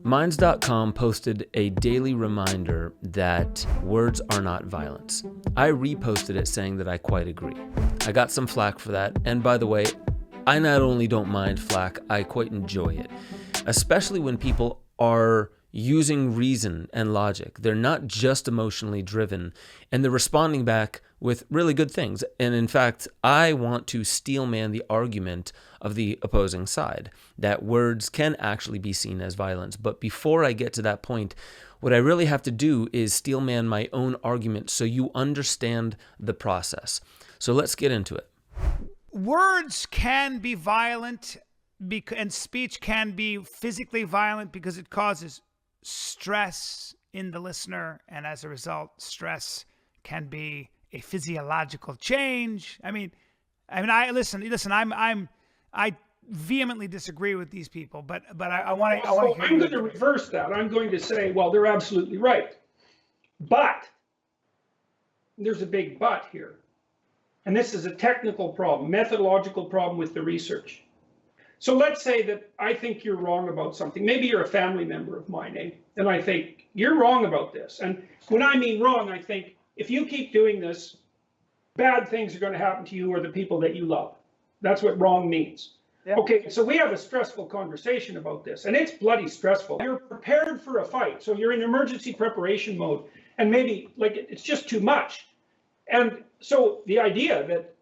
Minds.com posted a daily reminder that words are not violence. I reposted it saying that I quite agree. I got some flack for that, and by the way, I not only don't mind flack, I quite enjoy it, especially when people are using reason and logic. They're not just emotionally driven, and they're responding back with really good things. And in fact, I want to steelman the argument of the opposing side that words can actually be seen as violence. But before I get to that point, what I really have to do is steelman my own argument so you understand the process. So let's get into it. Words can be violent, and speech can be physically violent because it causes stress in the listener, and as a result, stress can be a physiological change. I vehemently disagree with these people, but I want to. I'm going to reverse that. I'm going to say, well, they're absolutely right, but there's a big but here, and this is a technical problem, methodological problem with the research. So let's say that I think you're wrong about something. Maybe you're a family member of mine, eh? And I think you're wrong about this. And when I mean wrong, I think if you keep doing this, bad things are going to happen to you or the people that you love. That's what wrong means. Yeah. Okay, so we have a stressful conversation about this, and it's bloody stressful. You're prepared for a fight, so you're in emergency preparation mode, and maybe like it's just too much. And so the idea that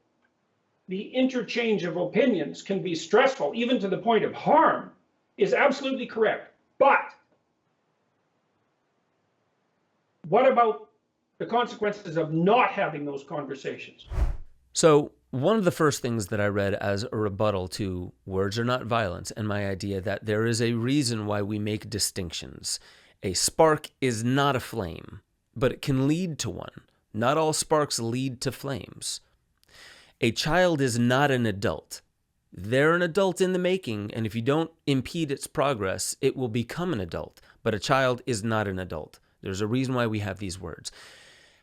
the interchange of opinions can be stressful, even to the point of harm, is absolutely correct. But what about the consequences of not having those conversations? So one of the first things that I read as a rebuttal to words are not violence, and my idea that there is a reason why we make distinctions. A spark is not a flame, but it can lead to one. Not all sparks lead to flames. A child is not an adult. They're an adult in the making, and if you don't impede its progress, it will become an adult. But a child is not an adult. There's a reason why we have these words.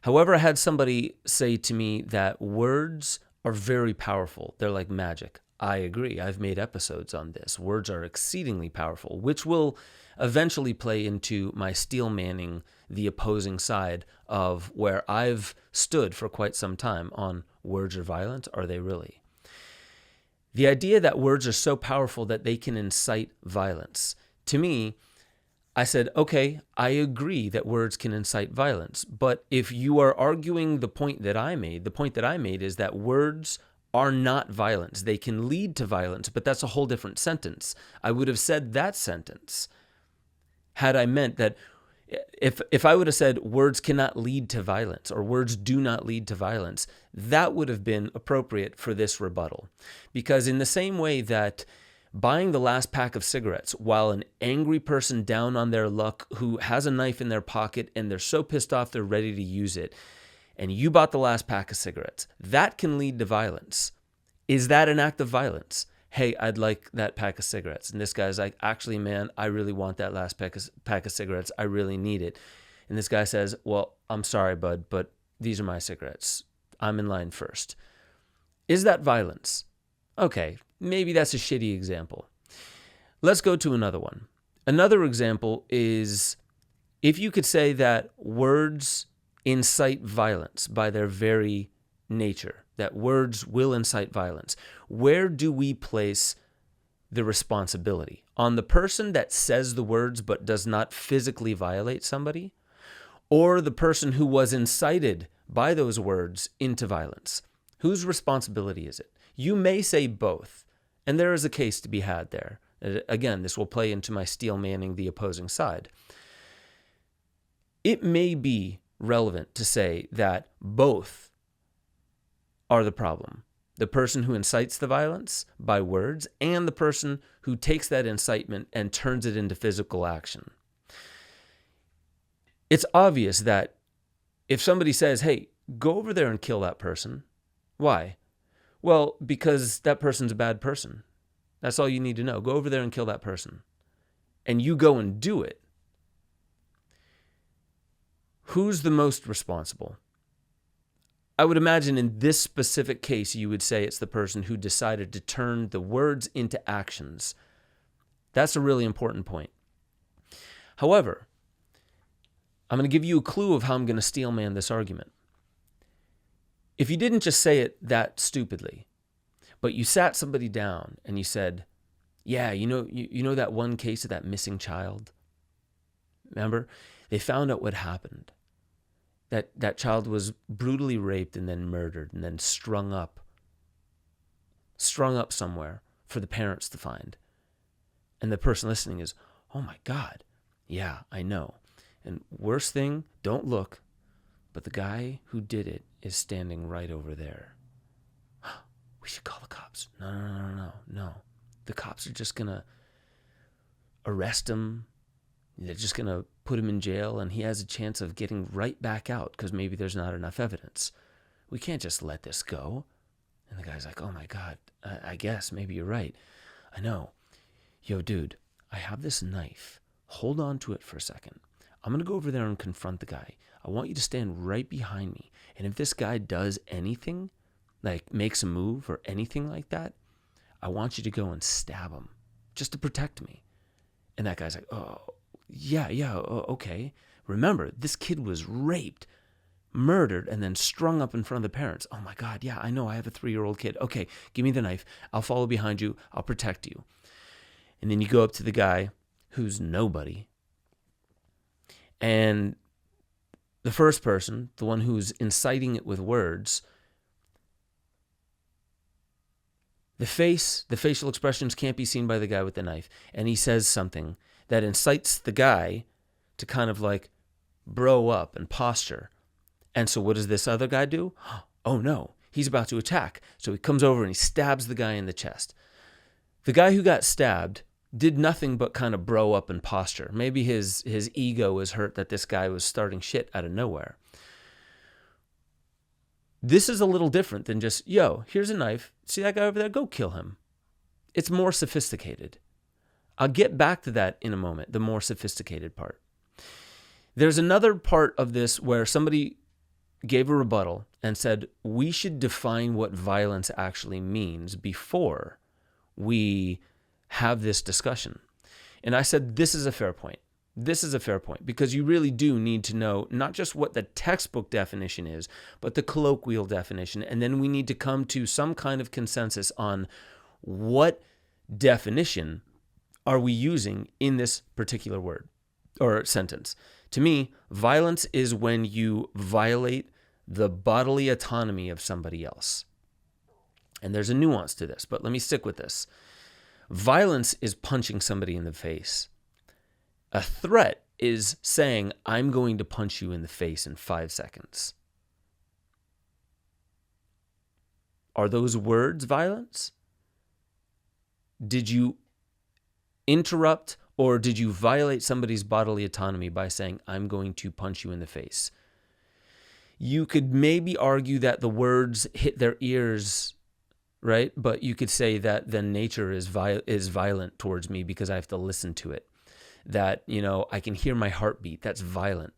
However, I had somebody say to me that words are very powerful. They're like magic. I agree. I've made episodes on this. Words are exceedingly powerful, which will eventually play into my steelmanning the opposing side of where I've stood for quite some time on words are violent. Are they really? The idea that words are so powerful that they can incite violence. To me, I said, okay, I agree that words can incite violence. But if you are arguing the point that I made, the point that I made is that words are not violence. They can lead to violence, but that's a whole different sentence. I would have said that sentence had I meant that if I would have said words cannot lead to violence or words do not lead to violence, that would have been appropriate for this rebuttal. Because in the same way that buying the last pack of cigarettes while an angry person down on their luck who has a knife in their pocket and they're so pissed off they're ready to use it, and you bought the last pack of cigarettes, that can lead to violence. Is that an act of violence? Hey, I'd like that pack of cigarettes. And this guy's like, actually, man, I really want that last pack of cigarettes. I really need it. And this guy says, well, I'm sorry, bud, but these are my cigarettes. I'm in line first. Is that violence? Okay, maybe that's a shitty example. Let's go to another one. Another example is if you could say that words incite violence by their very nature, that words will incite violence. Where do we place the responsibility? On the person that says the words but does not physically violate somebody? Or the person who was incited by those words into violence? Whose responsibility is it? You may say both, and there is a case to be had there. Again, this will play into my steelmanning the opposing side. It may be relevant to say that both are the problem. The person who incites the violence by words and the person who takes that incitement and turns it into physical action. It's obvious that if somebody says, hey, go over there and kill that person, why? Well, because that person's a bad person. That's all you need to know. Go over there and kill that person. And you go and do it. Who's the most responsible? I would imagine in this specific case, you would say it's the person who decided to turn the words into actions. That's a really important point. However, I'm going to give you a clue of how I'm going to steel man this argument. If you didn't just say it that stupidly, but you sat somebody down and you said, yeah, you know that one case of that missing child? Remember? They found out what happened. That child was brutally raped and then murdered and then strung up somewhere for the parents to find. And the person listening is, oh my God, yeah, I know. And worst thing, don't look, but the guy who did it is standing right over there. We should call the cops. No. The cops are just going to arrest him. They're just going to put him in jail, and he has a chance of getting right back out because maybe there's not enough evidence. We can't just let this go. And the guy's like, oh my God, I guess maybe you're right. I know. Yo, dude, I have this knife. Hold on to it for a second. I'm going to go over there and confront the guy. I want you to stand right behind me. And if this guy does anything, like makes a move or anything like that, I want you to go and stab him just to protect me. And that guy's like, oh, yeah, okay. Remember, this kid was raped, murdered, and then strung up in front of the parents. Oh my God, yeah, I know, I have a 3-year-old kid. Okay, give me the knife. I'll follow behind you. I'll protect you. And then you go up to the guy who's nobody. And the first person, the one who's inciting it with words, the facial expressions can't be seen by the guy with the knife. And he says something that incites the guy to kind of like bro up and posture. And so what does this other guy do? Oh no, he's about to attack. So he comes over and he stabs the guy in the chest. The guy who got stabbed did nothing but kind of bro up and posture. Maybe his ego was hurt that this guy was starting shit out of nowhere. This is a little different than just, yo, here's a knife. See that guy over there? Go kill him. It's more sophisticated. I'll get back to that in a moment, the more sophisticated part. There's another part of this where somebody gave a rebuttal and said, we should define what violence actually means before we have this discussion. And I said, this is a fair point. This is a fair point because you really do need to know not just what the textbook definition is, but the colloquial definition. And then we need to come to some kind of consensus on what definition are we using in this particular word or sentence. To me, violence is when you violate the bodily autonomy of somebody else. And there's a nuance to this, but let me stick with this. Violence is punching somebody in the face. A threat is saying, I'm going to punch you in the face in 5 seconds. Are those words violence? Did you interrupt or did you violate somebody's bodily autonomy by saying, I'm going to punch you in the face? You could maybe argue that the words hit their ears, right? But you could say that then nature is violent towards me because I have to listen to it. That, I can hear my heartbeat. That's violent,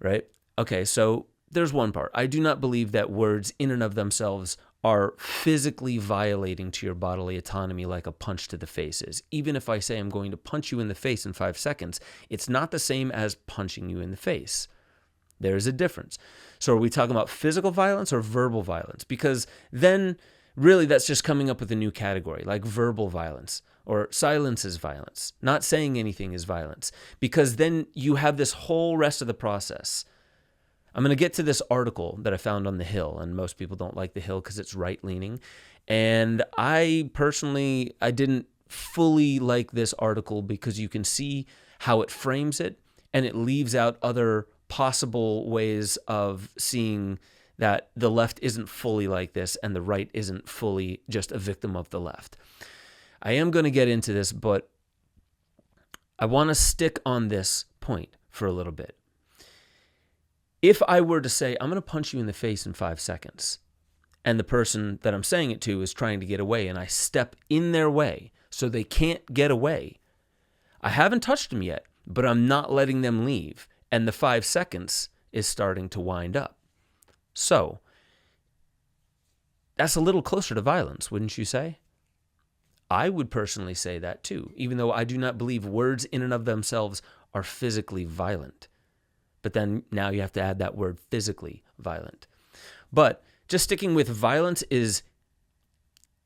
right? Okay, so there's one part. I do not believe that words in and of themselves are physically violating to your bodily autonomy like a punch to the face is. Even if I say I'm going to punch you in the face in 5 seconds, it's not the same as punching you in the face. There is a difference. So are we talking about physical violence or verbal violence? Because then really that's just coming up with a new category, like verbal violence. Or silence is violence. Not saying anything is violence. Because then you have this whole rest of the process. I'm going to get to this article that I found on The Hill, and most people don't like The Hill because it's right-leaning. And I personally, I didn't fully like this article because you can see how it frames it, and it leaves out other possible ways of seeing that the left isn't fully like this and the right isn't fully just a victim of the left. I am going to get into this, but I want to stick on this point for a little bit. If I were to say, I'm going to punch you in the face in 5 seconds, and the person that I'm saying it to is trying to get away, and I step in their way so they can't get away, I haven't touched them yet, but I'm not letting them leave, and the 5 seconds is starting to wind up. So, that's a little closer to violence, wouldn't you say? I would personally say that too, even though I do not believe words in and of themselves are physically violent. But then now you have to add that word physically violent. But just sticking with violence is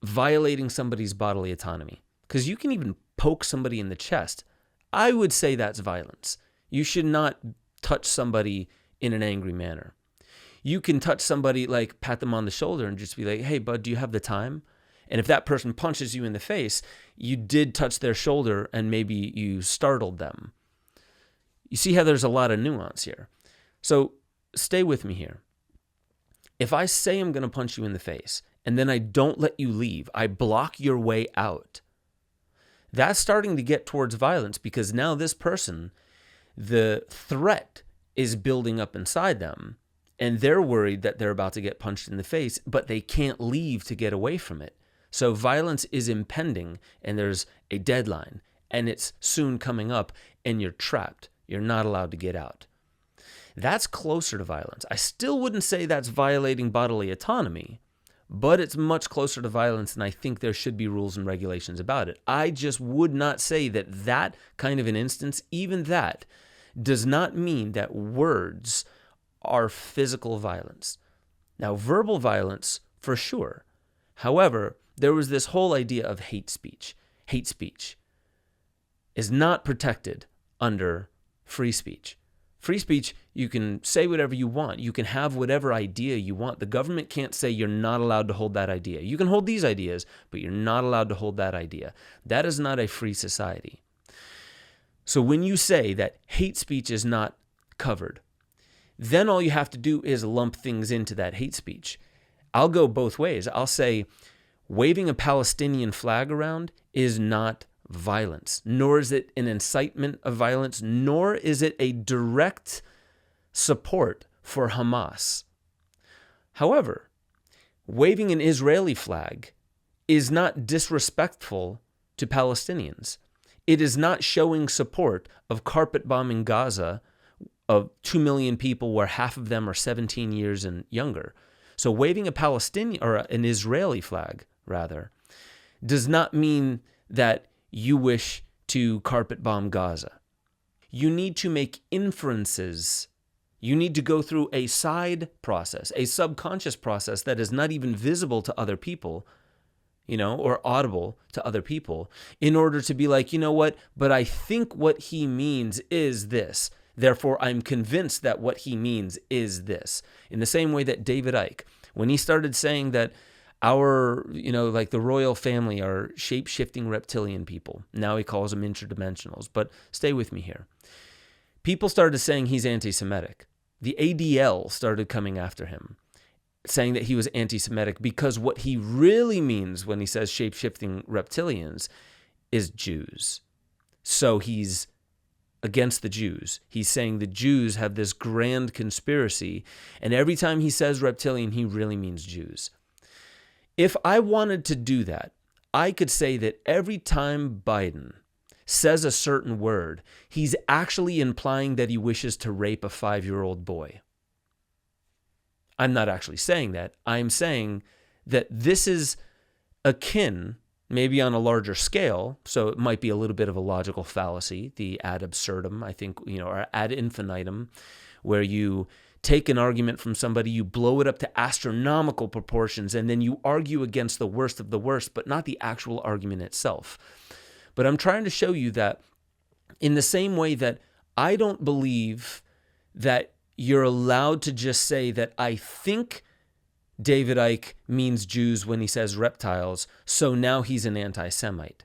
violating somebody's bodily autonomy. Because you can even poke somebody in the chest. I would say that's violence. You should not touch somebody in an angry manner. You can touch somebody, like pat them on the shoulder and just be like, hey, bud, do you have the time? And if that person punches you in the face, you did touch their shoulder and maybe you startled them. You see how there's a lot of nuance here. So stay with me here. If I say I'm going to punch you in the face and then I don't let you leave, I block your way out, that's starting to get towards violence, because now this person, the threat is building up inside them and they're worried that they're about to get punched in the face, but they can't leave to get away from it. So violence is impending and there's a deadline and it's soon coming up and you're trapped. You're not allowed to get out. That's closer to violence. I still wouldn't say that's violating bodily autonomy, but it's much closer to violence, and I think there should be rules and regulations about it. I just would not say that that kind of an instance, even that, does not mean that words are physical violence. Now, verbal violence, for sure. However, there was this whole idea of hate speech. Hate speech is not protected under free speech. Free speech, you can say whatever you want. You can have whatever idea you want. The government can't say you're not allowed to hold that idea. You can hold these ideas, but you're not allowed to hold that idea. That is not a free society. So when you say that hate speech is not covered, then all you have to do is lump things into that hate speech. I'll go both ways. I'll say waving a Palestinian flag around is not violence, nor is it an incitement of violence, nor is it a direct support for Hamas. However, waving an Israeli flag is not disrespectful to Palestinians. It is not showing support of carpet bombing Gaza of 2 million people where half of them are 17 years and younger. So waving a Palestinian or an Israeli flag, rather, does not mean that you wish to carpet bomb Gaza. You need to make inferences. You need to go through a side process, a subconscious process that is not even visible to other people, or audible to other people, in order to be like, you know what, but I think what he means is this. Therefore, I'm convinced that what he means is this. In the same way that David Icke, when he started saying that our, like the royal family are shape-shifting reptilian people. Now he calls them interdimensionals, but stay with me here. People started saying he's anti-Semitic. The ADL started coming after him, saying that he was anti-Semitic because what he really means when he says shape-shifting reptilians is Jews. So he's against the Jews. He's saying the Jews have this grand conspiracy, and every time he says reptilian, he really means Jews. If I wanted to do that, I could say that every time Biden says a certain word, he's actually implying that he wishes to rape a 5-year-old boy. I'm not actually saying that. I'm saying that this is akin, maybe on a larger scale, so it might be a little bit of a logical fallacy, the ad absurdum, I think, or ad infinitum, where you take an argument from somebody, you blow it up to astronomical proportions, and then you argue against the worst of the worst, but not the actual argument itself. But I'm trying to show you that in the same way that I don't believe that you're allowed to just say that I think David Icke means Jews when he says reptiles, so now he's an anti-Semite.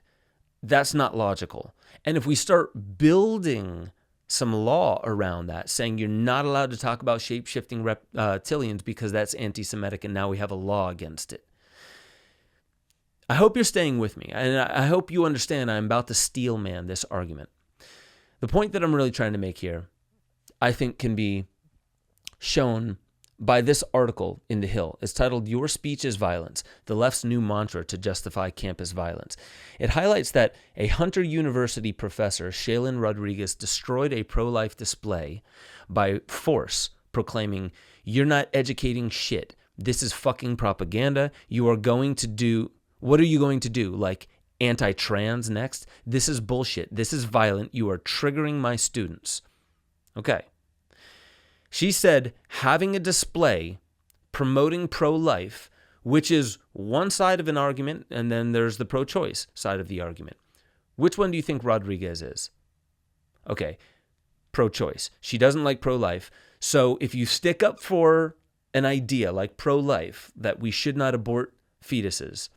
That's not logical. And if we start building some law around that, saying you're not allowed to talk about shape-shifting reptilians because that's anti-Semitic, and now we have a law against it. I hope you're staying with me, and I hope you understand I'm about to steel man this argument. The point that I'm really trying to make here, I think, can be shown by this article in The Hill. It's titled, "Your Speech is Violence, the Left's New Mantra to Justify Campus Violence." It highlights that a Hunter University professor, Shaylin Rodriguez, destroyed a pro-life display by force, proclaiming, "You're not educating shit. This is fucking propaganda. You are going to do, what are you going to do? Like anti-trans next. This is bullshit. This is violent. You are triggering my students. Okay. She said having a display promoting pro-life, which is one side of an argument, and then there's the pro-choice side of the argument. Which one do you think Rodriguez is? Okay, pro-choice. She doesn't like pro-life. So if you stick up for an idea like pro-life, that we should not abort fetuses,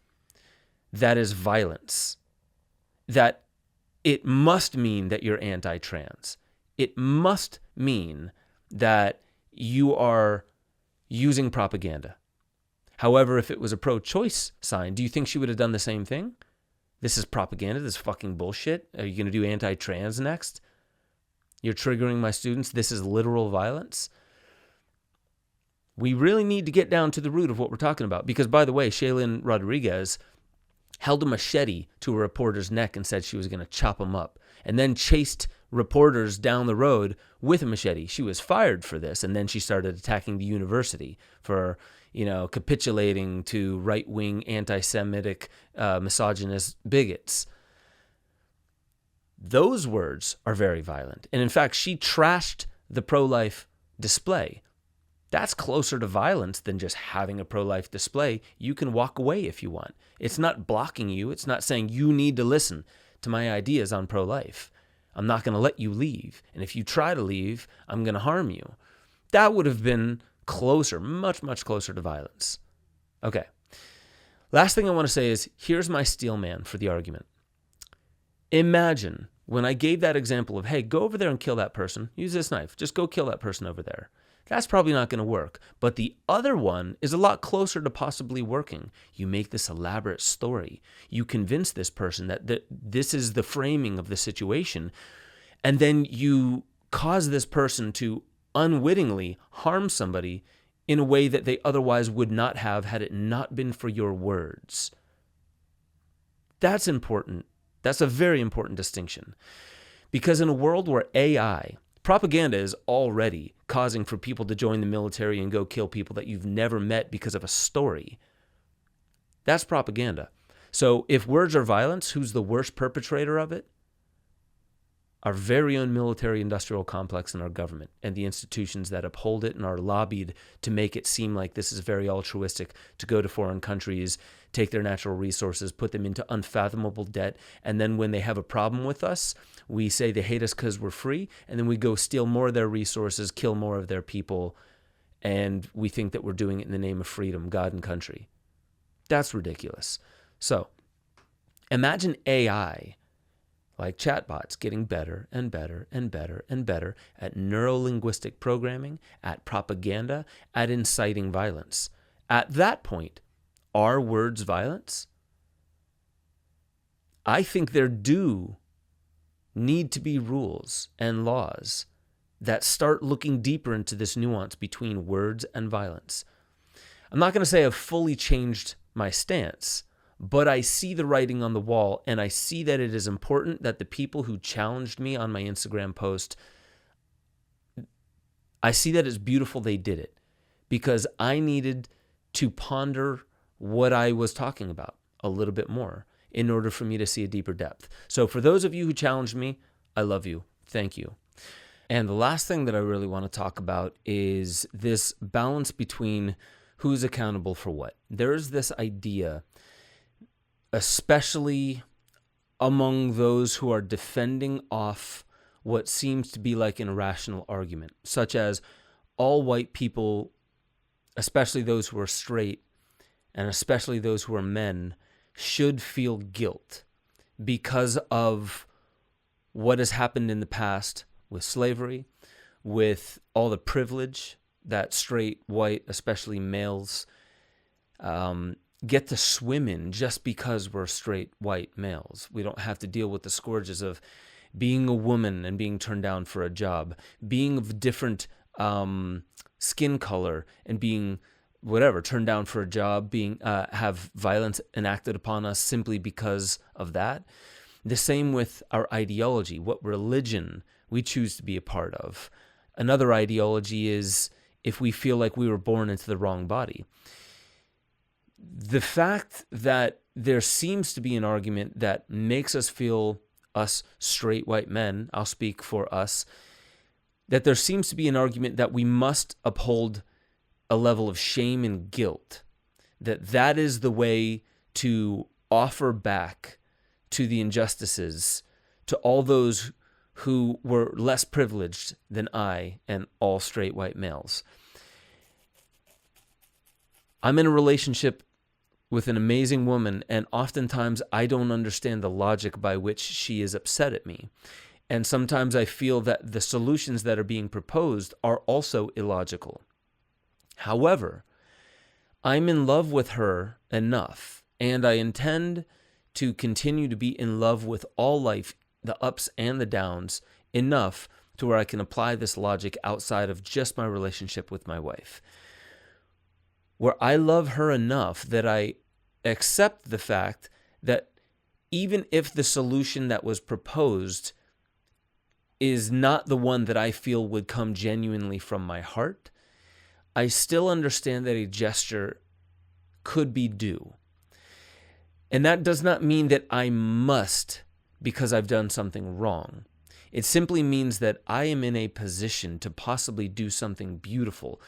that is violence. That it must mean that you're anti-trans. It must mean that you are using propaganda. However, if it was a pro-choice sign, do you think she would have done the same thing? This is propaganda. This is fucking bullshit. Are you going to do anti-trans next? You're triggering my students. This is literal violence. We really need to get down to the root of what we're talking about. Because, by the way, Shailene Rodriguez held a machete to a reporter's neck and said she was going to chop him up, and then chased reporters down the road with a machete. She was fired for this, and then she started attacking the university for, capitulating to right-wing, anti-Semitic, misogynist bigots. Those words are very violent. And in fact, she trashed the pro-life display. That's closer to violence than just having a pro-life display. You can walk away if you want. It's not blocking you. It's not saying you need to listen to my ideas on pro-life. I'm not going to let you leave. And if you try to leave, I'm going to harm you. That would have been closer, much, much closer to violence. Okay. Last thing I want to say is, here's my steel man for the argument. Imagine when I gave that example of, hey, go over there and kill that person. Use this knife. Just go kill that person over there. That's probably not going to work. But the other one is a lot closer to possibly working. You make this elaborate story. You convince this person that this is the framing of the situation. And then you cause this person to unwittingly harm somebody in a way that they otherwise would not have had it not been for your words. That's important. That's a very important distinction. Because in a world where AI, propaganda is already causing for people to join the military and go kill people that you've never met because of a story. That's propaganda. So if words are violence, who's the worst perpetrator of it? Our very own military-industrial complex and our government and the institutions that uphold it and are lobbied to make it seem like this is very altruistic, to go to foreign countries, take their natural resources, put them into unfathomable debt, and then when they have a problem with us, we say they hate us because we're free, and then we go steal more of their resources, kill more of their people, and we think that we're doing it in the name of freedom, God, and country. That's ridiculous. So, imagine AI, like chatbots, getting better and better and better and better at neuro-linguistic programming, at propaganda, at inciting violence. At that point, are words violence? I think there do need to be rules and laws that start looking deeper into this nuance between words and violence. I'm not going to say I've fully changed my stance, but I see the writing on the wall, and I see that it is important that the people who challenged me on my Instagram post, I see that it's beautiful they did it, because I needed to ponder what I was talking about a little bit more in order for me to see a deeper depth. So for those of you who challenged me, I love you. Thank you. And the last thing that I really want to talk about is this balance between who's accountable for what. There is this idea, especially among those who are defending off what seems to be like an irrational argument, such as all white people, especially those who are straight, and especially those who are men, should feel guilt because of what has happened in the past with slavery, with all the privilege that straight, white, especially males, get to swim in just because we're straight, white males. We don't have to deal with the scourges of being a woman and being turned down for a job, being of different skin color and being whatever, turned down for a job, being have violence enacted upon us simply because of that. The same with our ideology, what religion we choose to be a part of. Another ideology is if we feel like we were born into the wrong body. the fact that there seems to be an argument that makes us feel, us straight white men, I'll speak for us, that there seems to be an argument that we must uphold a level of shame and guilt, that is the way to offer back to the injustices, to all those who were less privileged than I and all straight white males. I'm in a relationship with an amazing woman, and oftentimes I don't understand the logic by which she is upset at me. And sometimes I feel that the solutions that are being proposed are also illogical. However, I'm in love with her enough, and I intend to continue to be in love with all life, the ups and the downs, enough to where I can apply this logic outside of just my relationship with my wife. Where I love her enough that I accept the fact that even if the solution that was proposed is not the one that I feel would come genuinely from my heart, I still understand that a gesture could be due. And that does not mean that I must because I've done something wrong. It simply means that I am in a position to possibly do something beautiful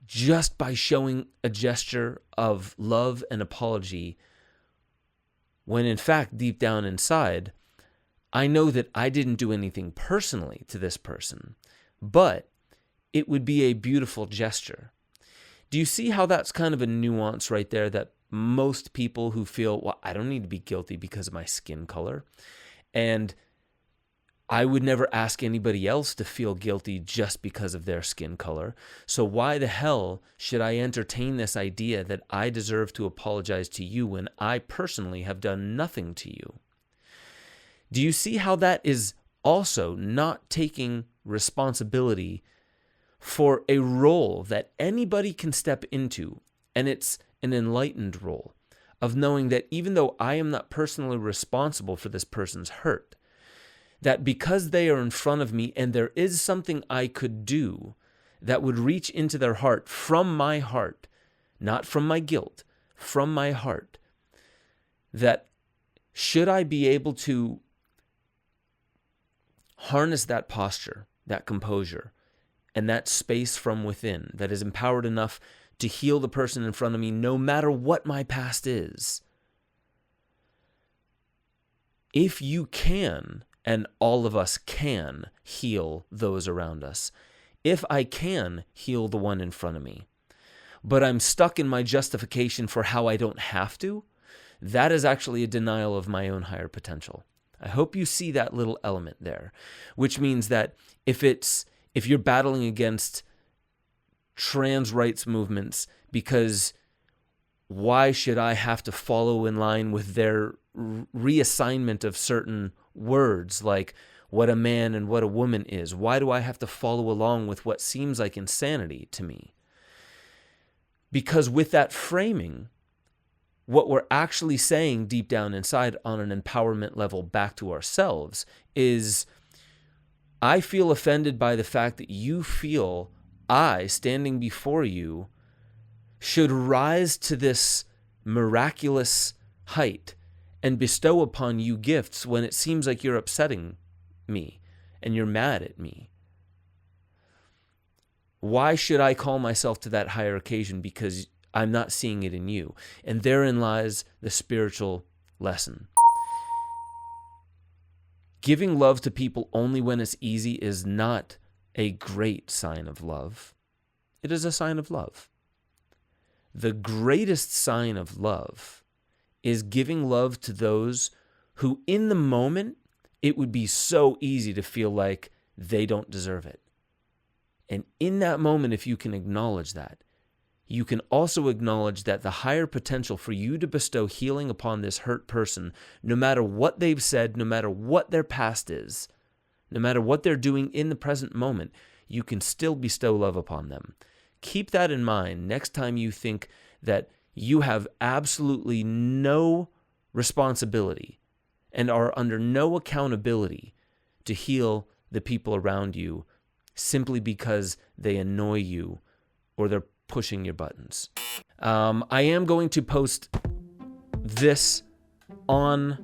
just by showing a gesture of love and apology, when in fact, deep down inside, I know that I didn't do anything personally to this person, but it would be a beautiful gesture. Do you see how that's kind of a nuance right there, that most people who feel, well, I don't need to be guilty because of my skin color, and I would never ask anybody else to feel guilty just because of their skin color. So why the hell should I entertain this idea that I deserve to apologize to you when I personally have done nothing to you? Do you see how that is also not taking responsibility for a role that anybody can step into? And it's an enlightened role of knowing that even though I am not personally responsible for this person's hurt, that because they are in front of me and there is something I could do that would reach into their heart from my heart, not from my guilt, from my heart, that should I be able to harness that posture, that composure, and that space from within that is empowered enough to heal the person in front of me no matter what my past is. If you can, and all of us can heal those around us, if I can heal the one in front of me, but I'm stuck in my justification for how I don't have to, that is actually a denial of my own higher potential. I hope you see that little element there, which means that if you're battling against trans rights movements because why should I have to follow in line with their reassignment of certain words like what a man and what a woman is? Why do I have to follow along with what seems like insanity to me? Because with that framing, what we're actually saying deep down inside on an empowerment level back to ourselves is, I feel offended by the fact that you feel I, standing before you, should rise to this miraculous height and bestow upon you gifts when it seems like you're upsetting me and you're mad at me. Why should I call myself to that higher occasion? Because I'm not seeing it in you. And therein lies the spiritual lesson. Giving love to people only when it's easy is not a great sign of love. It is a sign of love. The greatest sign of love is giving love to those who in the moment, it would be so easy to feel like they don't deserve it. And in that moment, if you can acknowledge that, you can also acknowledge that the higher potential for you to bestow healing upon this hurt person, no matter what they've said, no matter what their past is, no matter what they're doing in the present moment, you can still bestow love upon them. Keep that in mind next time you think that you have absolutely no responsibility and are under no accountability to heal the people around you simply because they annoy you or they're pushing your buttons. I am going to post this on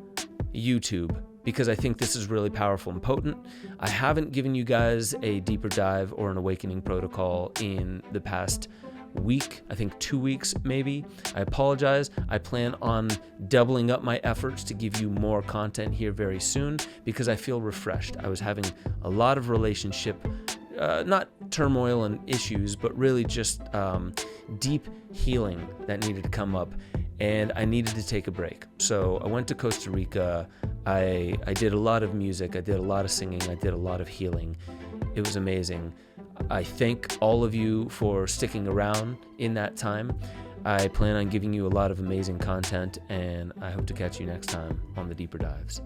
YouTube because I think this is really powerful and potent. I haven't given you guys a deeper dive or an awakening protocol in the past week, I think 2 weeks maybe. I apologize. I plan on doubling up my efforts to give you more content here very soon because I feel refreshed. I was having a lot of relationship, not turmoil and issues, but really just deep healing that needed to come up, and I needed to take a break. So I went to Costa Rica. I did a lot of music. I did a lot of singing. I did a lot of healing. It was amazing. I thank all of you for sticking around in that time. I plan on giving you a lot of amazing content, and I hope to catch you next time on the Deeper Dives.